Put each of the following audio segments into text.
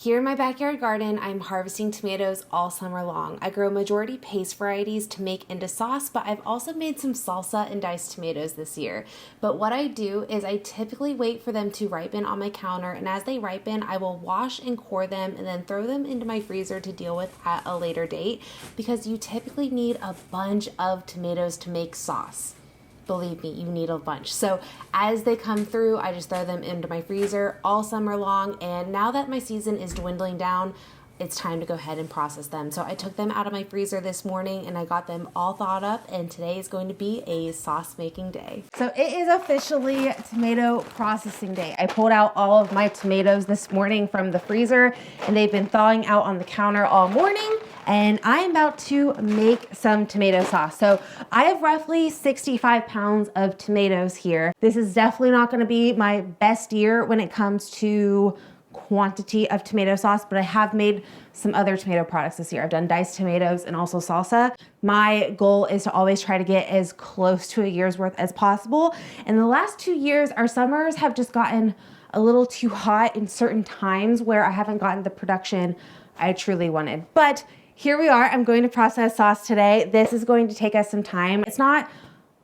Here in my backyard garden, I'm harvesting tomatoes all summer long. I grow majority paste varieties to make into sauce, but I've also made some salsa and diced tomatoes this year. But what I do is I typically wait for them to ripen on my counter, and as they ripen, I will wash and core them and then throw them into my freezer to deal with at a later date, because you typically need a bunch of tomatoes to make sauce. Believe me, you need a bunch. So as they come through, I just throw them into my freezer all summer long. And now that my season is dwindling down, it's time to go ahead and process them. So I took them out of my freezer this morning and I got them all thawed up, and today is going to be a sauce making day. So it is officially tomato processing day. I pulled out all of my tomatoes this morning from the freezer and they've been thawing out on the counter all morning. And I'm about to make some tomato sauce. So I have roughly 65 pounds of tomatoes here. This is definitely not gonna be my best year when it comes to quantity of tomato sauce, but I have made some other tomato products this year. I've done diced tomatoes and also salsa. My goal is to always try to get as close to a year's worth as possible. And the last 2 years, our summers have just gotten a little too hot in certain times where I haven't gotten the production I truly wanted. But here we are. I'm going to process sauce today. This is going to take us some time. It's not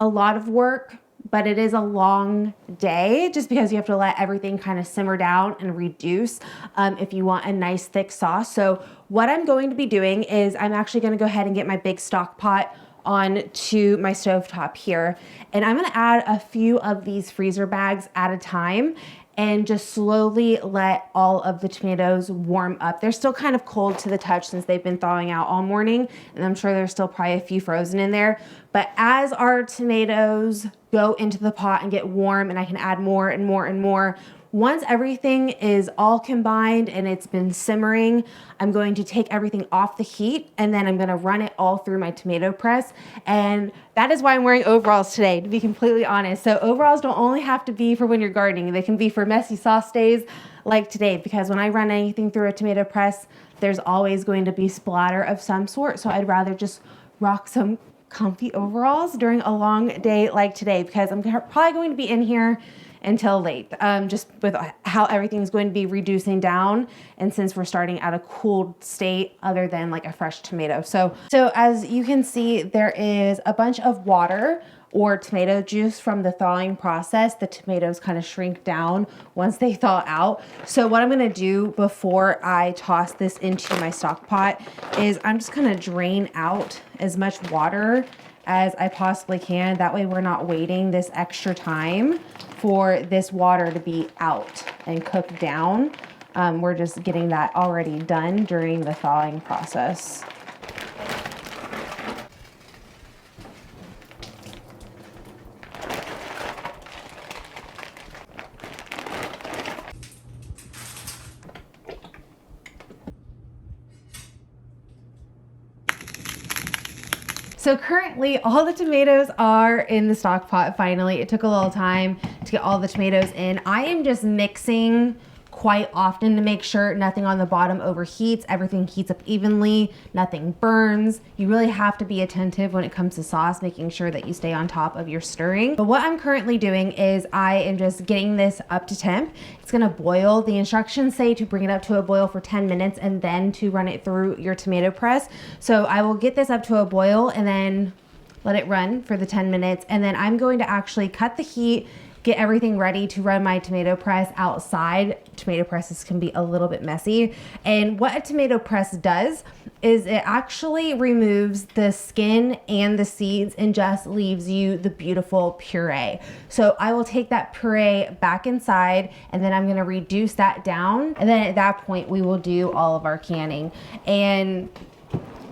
a lot of work, but it is a long day just because you have to let everything kind of simmer down and reduce if you want a nice thick sauce. So what I'm going to be doing is I'm actually going to go ahead and get my big stock pot onto my stovetop here. And I'm going to add a few of these freezer bags at a time and just slowly let all of the tomatoes warm up. They're still kind of cold to the touch since they've been thawing out all morning, and I'm sure there's still probably a few frozen in there. But as our tomatoes go into the pot and get warm, and I can add more and more and more, once everything is all combined and it's been simmering, I'm going to take everything off the heat and then I'm gonna run it all through my tomato press. And that is why I'm wearing overalls today, to be completely honest. So overalls don't only have to be for when you're gardening, they can be for messy sauce days like today, because when I run anything through a tomato press, there's always going to be splatter of some sort. So I'd rather just rock some comfy overalls during a long day like today, because I'm probably going to be in here until late, just with how everything's going to be reducing down. And since we're starting at a cooled state other than like a fresh tomato. So as you can see, there is a bunch of water or tomato juice from the thawing process. The tomatoes kind of shrink down once they thaw out. So what I'm gonna do before I toss this into my stock pot is I'm just gonna drain out as much water as I possibly can. That way we're not waiting this extra time for this water to be out and cooked down. We're just getting that already done during the thawing process. So currently all the tomatoes are in the stock pot finally. It took a little time to get all the tomatoes in. I am just mixing quite often to make sure nothing on the bottom overheats, everything heats up evenly, nothing burns. You really have to be attentive when it comes to sauce, making sure that you stay on top of your stirring. But what I'm currently doing is I am just getting this up to temp. It's gonna boil. The instructions say to bring it up to a boil for 10 minutes and then to run it through your tomato press. So I will get this up to a boil and then let it run for the 10 minutes. And then I'm going to actually cut the heat, get everything ready to run my tomato press outside. Tomato presses can be a little bit messy. And what a tomato press does is it actually removes the skin and the seeds and just leaves you the beautiful puree. So I will take that puree back inside and then I'm gonna reduce that down. And then at that point, we will do all of our canning. And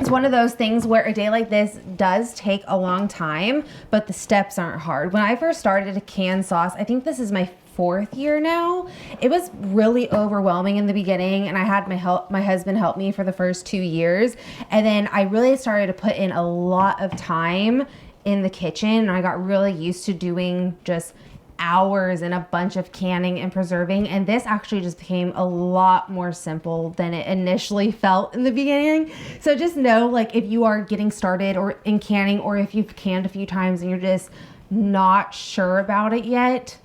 it's one of those things where a day like this does take a long time, but the steps aren't hard. When I first started to can sauce, I think this is my 4th year now. It was really overwhelming in the beginning, and I had my husband help me for the first 2 years. And then I really started to put in a lot of time in the kitchen, and I got really used to doing just hours and a bunch of canning and preserving, and this actually just became a lot more simple than it initially felt in the beginning. So just know, like, if you are getting started or in canning, or if you've canned a few times and you're just not sure about it yet,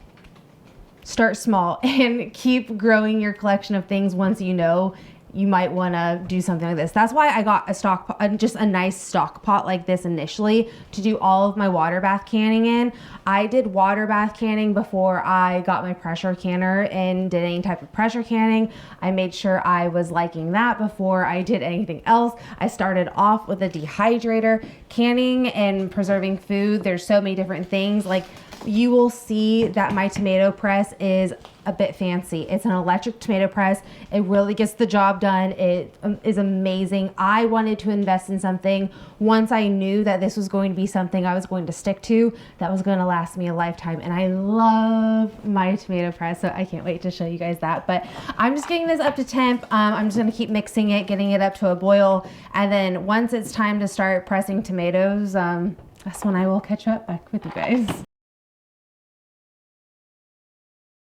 start small and keep growing your collection of things once you know you might want to do something like this. That's why I got a stock pot, just a nice stock pot like this initially to do all of my water bath canning in. I did water bath canning before I got my pressure canner and did any type of pressure canning. I made sure I was liking that before I did anything else. I started off with a dehydrator. Canning and preserving food, there's so many different things. Like, you will see that my tomato press is a bit fancy. It's an electric tomato press. It really gets the job done. It is amazing. I wanted to invest in something once I knew that this was going to be something I was going to stick to, that was going to last me a lifetime. And I love my tomato press, so I can't wait to show you guys that. But I'm just getting this up to temp. I'm just going to keep mixing it, getting it up to a boil. And then once it's time to start pressing tomatoes, that's when I will catch up back with you guys.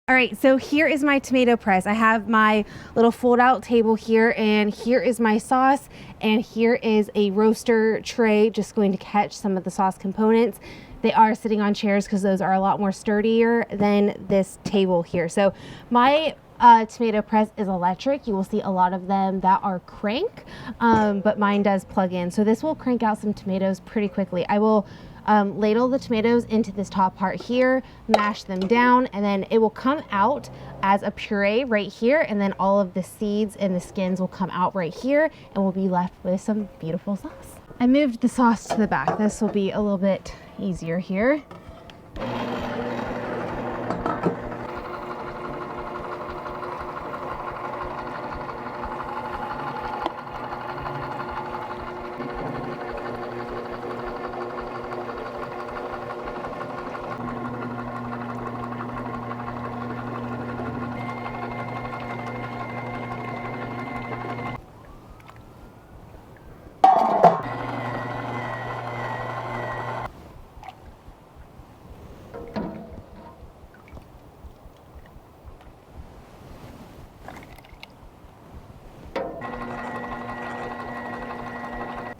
All right, so here is my tomato press. I have my little fold out table here, and here is my sauce, and here is a roaster tray, just going to catch some of the sauce components. They are sitting on chairs because those are a lot more sturdier than this table here. So my tomato press is electric. You will see a lot of them that are crank, but mine does plug in. So this will crank out some tomatoes pretty quickly. I will ladle the tomatoes into this top part here, mash them down, and then it will come out as a puree right here, and then all of the seeds and the skins will come out right here, and we'll be left with some beautiful sauce. I moved the sauce to the back. This will be a little bit easier here.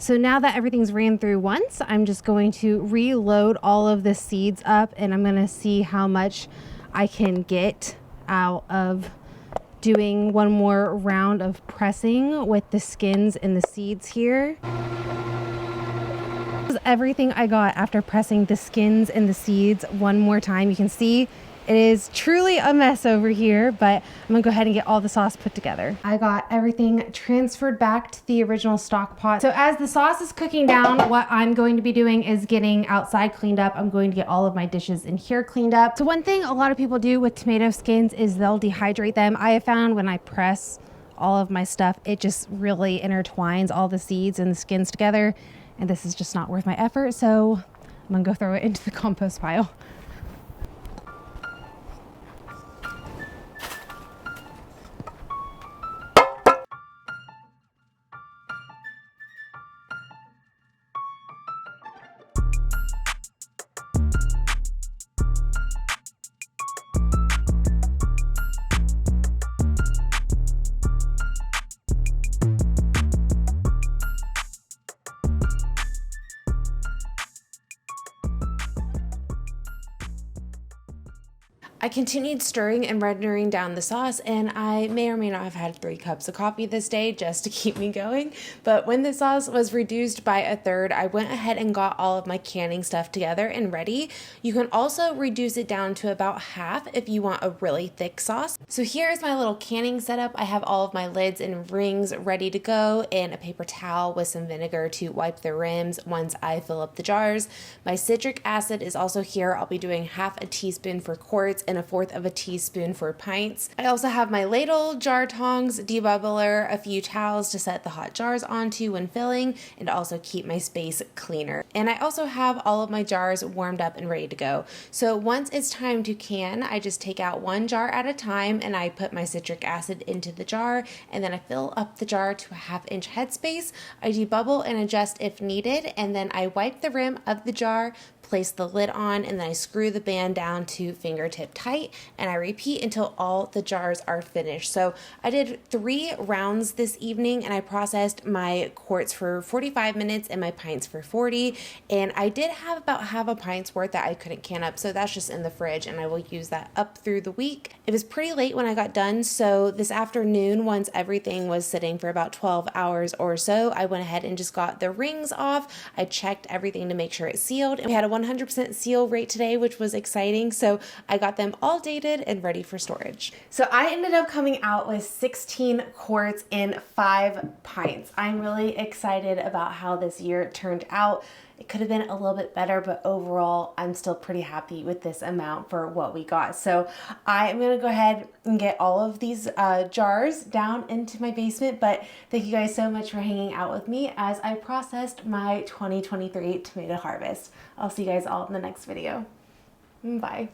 So now that everything's ran through once, I'm just going to reload all of the seeds up, and I'm gonna see how much I can get out of doing one more round of pressing with the skins and the seeds here. This is everything I got after pressing the skins and the seeds one more time. You can see it is truly a mess over here, but I'm gonna go ahead and get all the sauce put together. I got everything transferred back to the original stock pot. So as the sauce is cooking down, what I'm going to be doing is getting outside cleaned up. I'm going to get all of my dishes in here cleaned up. So one thing a lot of people do with tomato skins is they'll dehydrate them. I have found when I press all of my stuff, it just really intertwines all the seeds and the skins together, and this is just not worth my effort, so I'm gonna go throw it into the compost pile. I continued stirring and rendering down the sauce, and I may or may not have had 3 cups of coffee this day just to keep me going. But when the sauce was reduced by a third, I went ahead and got all of my canning stuff together and ready. You can also reduce it down to about half if you want a really thick sauce. So here is my little canning setup. I have all of my lids and rings ready to go, and a paper towel with some vinegar to wipe the rims once I fill up the jars. My citric acid is also here. I'll be doing half a teaspoon for quarts and 1/4 of a teaspoon for pints. I also have my ladle, jar tongs, debubbler, a few towels to set the hot jars onto when filling, and also keep my space cleaner. And I also have all of my jars warmed up and ready to go. So once it's time to can, I just take out one jar at a time, and I put my citric acid into the jar, and then I fill up the jar to a 1/2 inch headspace. I debubble and adjust if needed, and then I wipe the rim of the jar, place the lid on, and then I screw the band down to fingertip tight, and I repeat until all the jars are finished. So I did 3 rounds this evening, and I processed my quarts for 45 minutes and my pints for 40, and I did have about half a pint's worth that I couldn't can up, so that's just in the fridge, and I will use that up through the week. It was pretty late when I got done, so this afternoon, once everything was sitting for about 12 hours or so, I went ahead and just got the rings off. I checked everything to make sure it's sealed, and we had a 100% seal rate today, which was exciting, so I got them all dated and ready for storage. So I ended up coming out with 16 quarts and 5 pints. I'm really excited about how this year turned out. It could have been a little bit better, but overall, I'm still pretty happy with this amount for what we got. So I am going to go ahead and get all of these jars down into my basement, but thank you guys so much for hanging out with me as I processed my 2023 tomato harvest. I'll see you guys all in the next video. Bye.